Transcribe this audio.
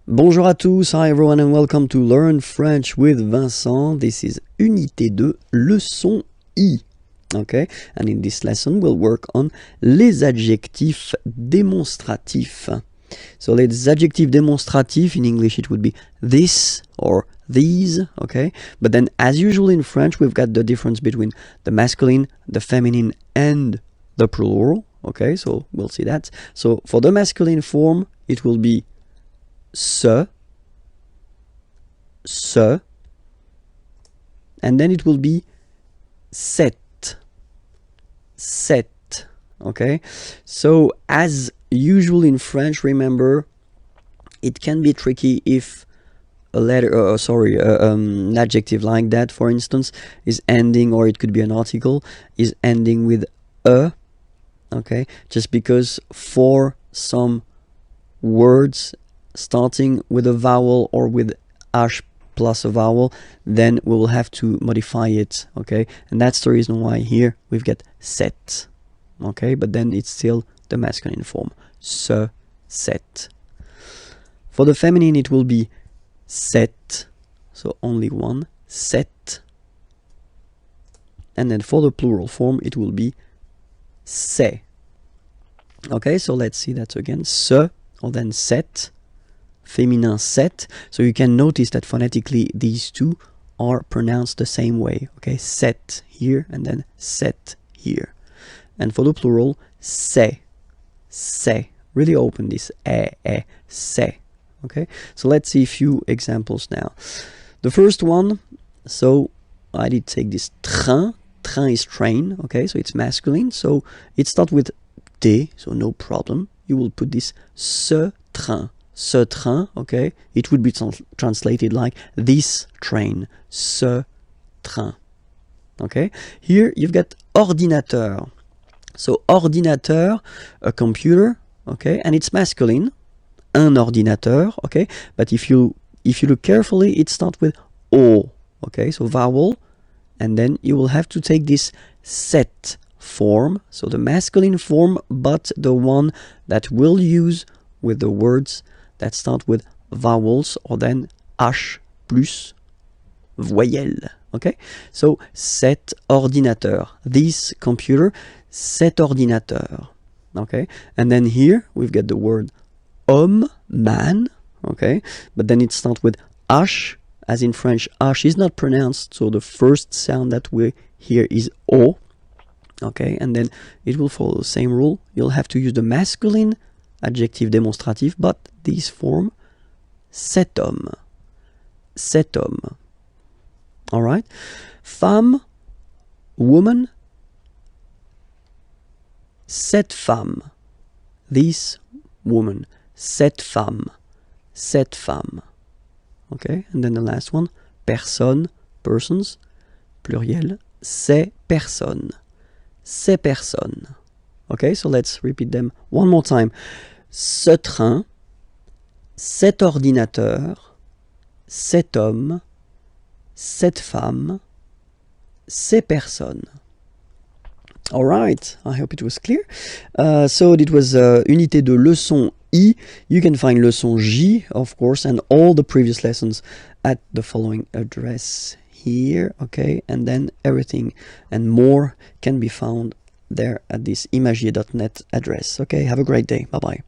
Bonjour à tous, hi everyone and welcome to Learn French with Vincent. This is Unité 2, leçon I. Okay, and in this lesson we'll work on les adjectifs démonstratifs. So les adjectifs démonstratifs, in English it would be this or these, okay? But then as usual in French we've got the difference between the masculine, the feminine and the plural, okay? So we'll see that. So for the masculine form it will be ce, and then it will be cette, okay? So as usual in French, remember, it can be tricky if a letter, an adjective like that, for instance, is ending, or it could be an article, is ending with a, okay? Just because for some words starting with a vowel or with h plus a vowel, then we will have to modify it, okay? And that's the reason why here we've got cette, okay? But then it's still the masculine form, ce, cette. For the feminine it will be cette, so only one, cette. And then for the plural form it will be c'est. Okay, so let's see that again, ce, or then cette, féminin cette. So you can notice that phonetically these two are pronounced the same way, okay? Cette here and then cette here. And for the plural, c'est. Really open this c'est, okay? So let's see a few examples now. The first one, so I did take this train. Train is train, okay? So it's masculine, so it starts with T, so no problem. You will put this ce train, okay? It would be translated like this train, ce train, okay? Here you've got ordinateur. So ordinateur, a computer, okay? And it's masculine, un ordinateur, okay? But if you look carefully, it starts with O, okay? So vowel, and then you will have to take this cette form, so the masculine form, but the one that we'll use with the words that start with vowels, or then H plus voyelle, okay? So, cet ordinateur, this computer, cet ordinateur, okay? And then here, we've got the word homme, man, okay? But then it starts with H, as in French, H is not pronounced, so the first sound that we hear is O, okay? And then it will follow the same rule. You'll have to use the masculine adjective démonstratif, but this form, cet homme. All right? Femme, woman, cette femme. This woman, cette femme. Okay? And then the last one, personne, persons, pluriel, ces personnes. Okay, so let's repeat them one more time. Ce train, cet ordinateur, cet homme, cette femme, ces personnes. All right, I hope it was clear. So it was Unité de leçon I. You can find leçon J, of course, and all the previous lessons at the following address here, okay? And then everything and more can be found there at this imagier.net address. Okay, have a great day. Bye-bye.